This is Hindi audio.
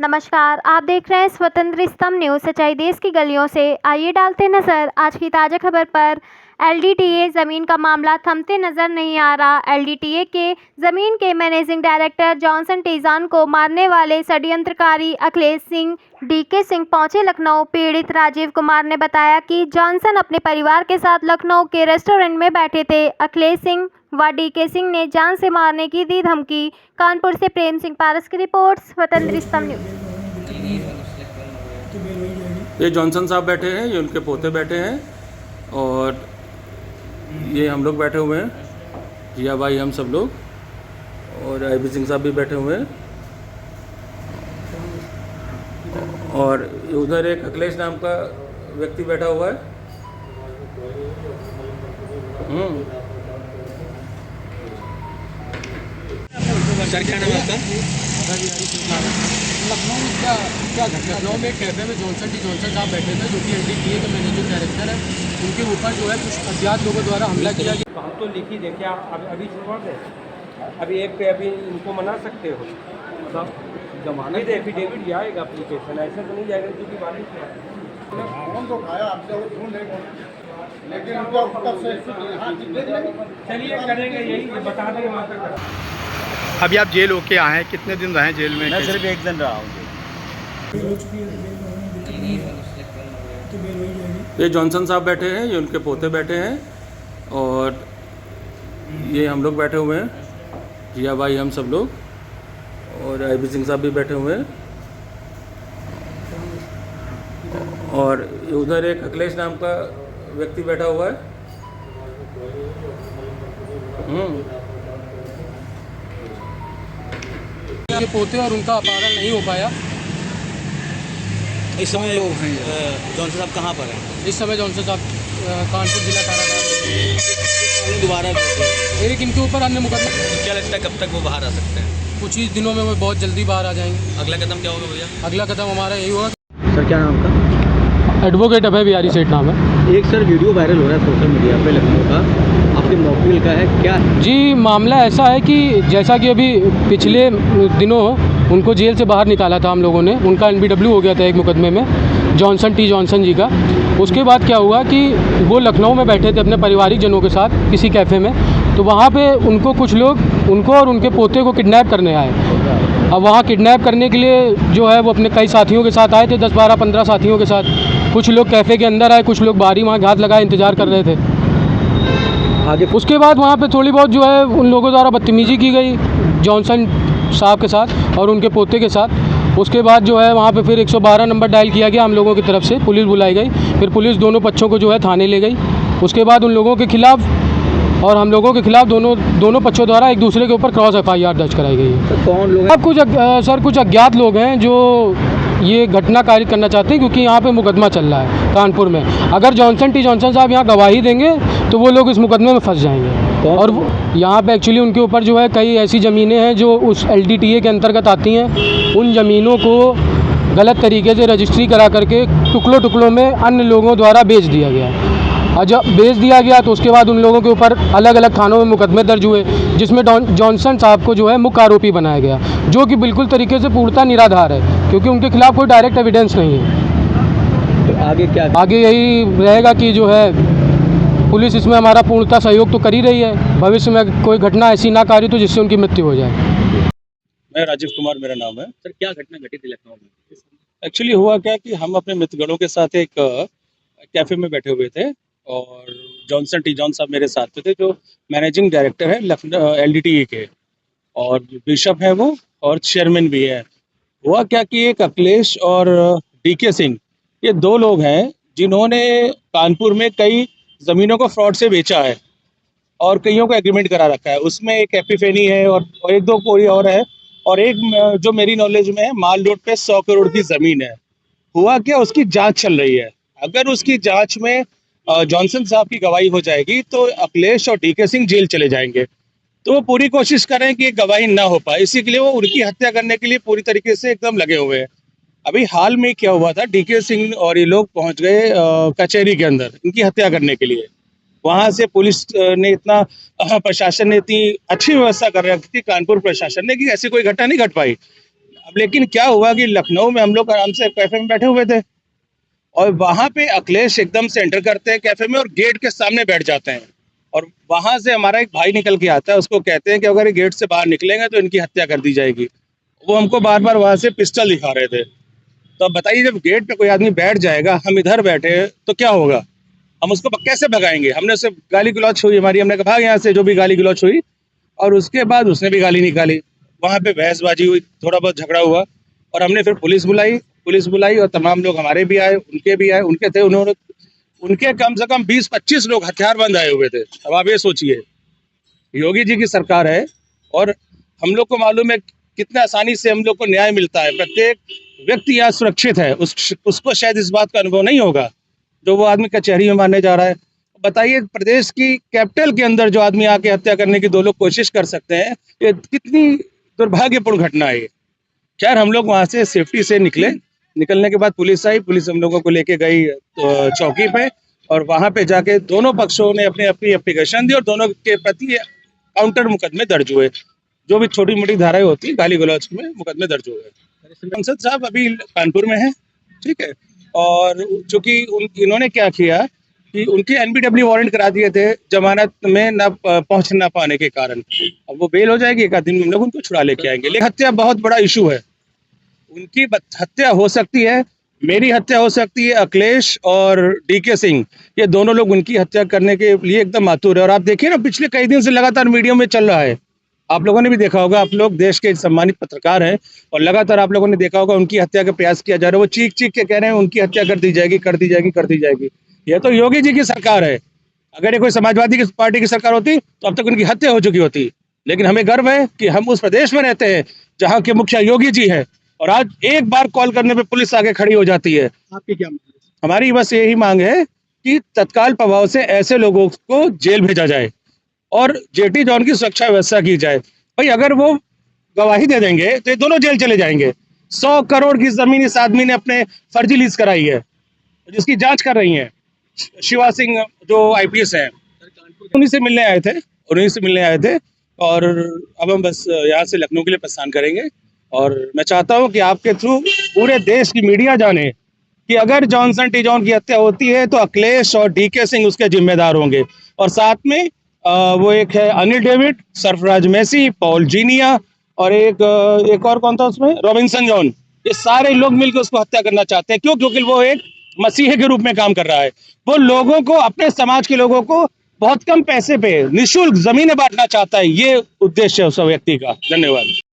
नमस्कार, आप देख रहे हैं स्वतंत्र स्तंभ न्यूज़। सच्चाई देश की गलियों से। आइए डालते हैं नजर आज की ताज़ा खबर पर। एलडीटीए ज़मीन का मामला थमते नजर नहीं आ रहा। एलडीटीए के ज़मीन के मैनेजिंग डायरेक्टर जॉनसन टीजन को मारने वाले षड्यंत्रकारी अखिलेश सिंह डीके सिंह पहुंचे लखनऊ। पीड़ित राजीव कुमार ने बताया कि जॉनसन अपने परिवार के साथ लखनऊ के रेस्टोरेंट में बैठे थे। अखिलेश सिंह व डीके सिंह ने जान से मारने की दी धमकी। कानपुर से प्रेम सिंह पारस की रिपोर्ट, स्वतंत्र स्तंभ न्यूज़। ये जॉनसन साहब बैठे हैं, ये उनके पोते बैठे हैं और ये हम लोग बैठे हुए हैं, जिया भाई हम सब लोग, और आईबी सिंह साहब भी बैठे हुए हैं। और उधर एक अखिलेश नाम का व्यक्ति बैठा हुआ है। सर क्या नाम है आपका? लखनऊ में क्या घटना? लखनऊ में एक कैफे में जॉनसन साहब बैठे थे, जो कि एलडीटीए के मैनेजिंग डायरेक्टर है। उनके ऊपर जो है कुछ अज्ञात लोगों द्वारा हमला किया गया। तो हम तो लिख ही दें, क्या आप अभी छोड़ दें? अभी एक पे अभी इनको मना सकते हो? जमानत एफिडेविट जाएगा एप्लीकेशन, ऐसा तो नहीं जाएगा क्योंकि बारिश है। फोन तो उठाया आपसे, वो ढूंढ लेंगे, लेकिन उनको कब से चलिए करेंगे यही, बता देंगे वहाँ तक। अभी आप जेल होके आए हैं, कितने दिन रहे जेल में? मैं सिर्फ एक दिन रहा हूँ। ये जॉनसन साहब बैठे हैं, ये उनके पोते बैठे हैं और ये हम लोग बैठे हुए हैं, जिया भाई हम सब लोग, और आईबी सिंह साहब भी बैठे हुए हैं। और उधर एक अखिलेश नाम का व्यक्ति बैठा हुआ है। ये पोते और उनका अपहरण नहीं हो पाया। इस समय लोग हैं जॉनसन साहब कहाँ पर हैं? इस समय जॉनसन साहब कानपुर जिला कारागार में दोबारा एक इनके ऊपर अन्य मुकदमा। क्या लगता है कब तक वो बाहर आ सकते हैं? कुछ ही दिनों में वो बहुत जल्दी बाहर आ जाएंगे। अगला कदम क्या होगा भैया? अगला कदम हमारा यही होगा। सर क्या नाम आपका? एडवोकेट अभय बिहारी सेठ नाम है। एक सर वीडियो वायरल हो रहा है सोशल मीडिया पे लखनऊ का, आपके मौकिल का है क्या? जी, मामला ऐसा है कि जैसा कि अभी पिछले दिनों उनको जेल से बाहर निकाला था हम लोगों ने। उनका एनबीडब्ल्यू हो गया था एक मुकदमे में, जॉनसन जी का। उसके बाद क्या हुआ कि वो लखनऊ में बैठे थे अपने पारिवारिक जनों के साथ किसी कैफ़े में, तो वहाँ पे उनको कुछ लोग उनको और उनके पोते को किडनैप करने आए। अब वहाँ किडनैप करने के लिए जो है वो अपने कई साथियों के साथ आए थे, 10, 12, 15 साथियों के साथ। कुछ लोग कैफ़े के अंदर आए, कुछ लोग बाहरी वहाँ घात लगाए इंतज़ार कर रहे थे। आगे उसके बाद वहाँ पे थोड़ी बहुत जो है उन लोगों द्वारा बदतमीज़ी की गई जॉनसन साहब के साथ और उनके पोते के साथ। उसके बाद जो है वहाँ पे फिर 112 नंबर डायल किया गया हम लोगों की तरफ से, पुलिस बुलाई गई। फिर पुलिस दोनों पक्षों को जो है थाने ले गई। उसके बाद उन लोगों के खिलाफ़ और हम लोगों के खिलाफ़ दोनों पक्षों द्वारा एक दूसरे के ऊपर क्रॉस FIR दर्ज कराई गई है। तो कौन लोग? अब कुछ अज्ञात लोग हैं जो ये घटना कारित करना चाहते हैं, क्योंकि यहाँ पे मुकदमा चल रहा है कानपुर में। अगर जॉनसन साहब यहाँ गवाही देंगे तो वो लोग इस मुकदमे में फंस जाएंगे। और वो यहाँ पे एक्चुअली उनके ऊपर जो है कई ऐसी ज़मीनें हैं जो उस LDTA के अंतर्गत आती हैं। उन ज़मीनों को गलत तरीके से रजिस्ट्री करा करके टुकड़ों में अन्य लोगों द्वारा बेच दिया गया। और जब बेच दिया गया तो उसके बाद उन लोगों के ऊपर अलग अलग थानों में मुकदमे दर्ज हुए, जिसमें जॉनसन साहब को जो है मुख्य आरोपी बनाया गया, जो कि बिल्कुल तरीके से पूर्णतः निराधार है, क्योंकि उनके खिलाफ कोई डायरेक्ट एविडेंस नहीं है। तो आगे क्या? आगे यही रहेगा कि जो है पुलिस इसमें हमारा पूर्णतः सहयोग तो कर ही रही है। भविष्य में कोई घटना ऐसी ना कार्य तो जिससे उनकी मृत्यु हो जाए। मैं राजीव कुमार मेरा नाम है। सर क्या घटना घटी थी लखनऊ में? एक्चुअली हुआ क्या कि हम अपने मित्रगणों के साथ एक कैफ़े में बैठे हुए थे और जॉनसन साहब मेरे साथ में थे, जो मैनेजिंग डायरेक्टर है लखनऊ LDTA के, और बिशप है वो, और चेयरमैन भी है। हुआ क्या कि एक अखिलेश और डीके सिंह, ये 2 लोग हैं जिन्होंने कानपुर में कई ज़मीनों को फ्रॉड से बेचा है और कईयों को एग्रीमेंट करा रखा है। उसमें एक एपिफेनी है और 1-2 कोई और है, और एक जो मेरी नॉलेज में है माल रोड पे 100 करोड़ की ज़मीन है। हुआ क्या, उसकी जांच चल रही है। अगर उसकी जांच में जॉनसन साहब की गवाही हो जाएगी तो अखिलेश और डीके सिंह जेल चले जाएंगे। तो वो पूरी कोशिश कर रहे हैं कि ये गवाही ना हो पाए, इसी के लिए वो उनकी हत्या करने के लिए पूरी तरीके से एकदम लगे हुए हैं। अभी हाल में क्या हुआ था, डीके सिंह और ये लोग पहुंच गए कचहरी के अंदर इनकी हत्या करने के लिए। वहां से पुलिस ने इतना प्रशासन ने इतनी अच्छी व्यवस्था कर रखी थी, कानपुर प्रशासन ने, कि ऐसी कोई घटना नहीं घट पाई। अब लेकिन क्या हुआ कि लखनऊ में हम लोग आराम से कैफे में बैठे हुए थे और वहाँ पे अखिलेश एकदम से एंटर करते हैं कैफे में और गेट के सामने बैठ जाते हैं और वहाँ से हमारा एक भाई निकल के आता है, उसको कहते हैं कि अगर ये गेट से बाहर निकलेंगे तो इनकी हत्या कर दी जाएगी। वो हमको बार बार वहाँ से पिस्टल दिखा रहे थे। तो अब बताइए, जब गेट पे कोई आदमी बैठ जाएगा, हम इधर बैठे तो क्या होगा, हम उसको कैसे भगाएंगे। हमने उससे गाली गलौच हुई हमारी, हमने कहा भाग यहाँ से, जो भी गाली गलौच हुई, और उसके बाद उसने भी गाली निकाली, वहाँ पे बहसबाजी हुई, थोड़ा बहुत झगड़ा हुआ और हमने फिर पुलिस बुलाई और तमाम लोग हमारे भी आए, उनके भी आए, उनके थे, उन्होंने उनके कम से कम 20-25 लोग हथियारबंद आए हुए थे। अब आप ये सोचिए, योगी जी की सरकार है और हम लोग को मालूम है कितना आसानी से हम लोग को न्याय मिलता है, प्रत्येक व्यक्ति यहाँ सुरक्षित है, उसको शायद इस बात का अनुभव नहीं होगा जो वो आदमी कचहरी में मारने जा रहा है। बताइए, प्रदेश की कैपिटल के अंदर जो आदमी आके हत्या करने की 2 लोग कोशिश कर सकते हैं, ये कितनी दुर्भाग्यपूर्ण घटना है ये। खैर, हम लोग वहाँ से सेफ्टी से निकलने के बाद पुलिस आई, पुलिस हम लोगों को लेके गई चौकी पे और वहाँ पे जाके दोनों पक्षों ने अपनी एप्लीकेशन दी और दोनों के प्रति काउंटर मुकदमे दर्ज हुए। जो भी छोटी मोटी धाराएं होती, गाली गलौज में मुकदमे दर्ज हुए। सांसद साहब अभी कानपुर में है, ठीक है, और चूंकि इन्होंने क्या किया कि उनके एनबीडब्ल्यू वारंट करा दिए थे जमानत में न पहुंच ना पाने के कारण। अब वो बेल हो जाएगी, एक आध दिन में हम लोग उनको छुड़ा लेके आएंगे। लेकिन हत्या बहुत बड़ा इशू है, उनकी हत्या हो सकती है, मेरी हत्या हो सकती है, अखिलेश और डीके सिंह, ये दोनों लोग उनकी हत्या करने के लिए एकदम आतुर है। और आप देखिए ना, पिछले कई दिन से लगातार मीडिया में चल रहा है, आप लोगों ने भी देखा होगा, आप लोग देश के सम्मानित पत्रकार हैं और लगातार आप लोगों ने देखा होगा उनकी हत्या का प्रयास किया जा रहा है। वो चीख के कह रहे हैं उनकी हत्या कर दी जाएगी, कर दी जाएगी, कर दी जाएगी। ये तो योगी जी की सरकार है। अगर ये कोई समाजवादी की पार्टी की सरकार होती तो अब तक उनकी हत्या हो चुकी होती। लेकिन हमें गर्व है कि हम उस प्रदेश में रहते हैं जहाँ के मुखिया योगी जी है और आज एक बार कॉल करने पे पुलिस आगे खड़ी हो जाती है। आपकी क्या मांग है? हमारी बस यही मांग है कि तत्काल प्रभाव से ऐसे लोगों को जेल भेजा जाए और जेटी जॉन की सुरक्षा व्यवस्था की जाए। भाई, अगर वो गवाही दे देंगे तो ये दोनों जेल चले जाएंगे। 100 करोड़ की जमीन इस आदमी ने अपने फर्जी लीज कराई है, जिसकी जांच कर रही है शिवा सिंह जो IPS है। उन्हीं से मिलने आए थे और अब हम बस यहाँ से लखनऊ के लिए प्रस्थान करेंगे। और मैं चाहता हूँ कि आपके थ्रू पूरे देश की मीडिया जाने कि अगर जॉनसन टी जॉन की हत्या होती है तो अखिलेश और डीके सिंह उसके जिम्मेदार होंगे। और साथ में वो एक है Anil David, Sarfaraz Messi, Paul जीनिया और एक और कौन था उसमें, रॉबिन्सन जॉन। ये सारे लोग मिलकर उसको हत्या करना चाहते हैं। क्यों? क्योंकि वो एक मसीहे के रूप में काम कर रहा है। वो लोगों को, अपने समाज के लोगों को बहुत कम पैसे पे निःशुल्क जमीनें बांटना चाहता है। ये उद्देश्य है उस व्यक्ति का। धन्यवाद।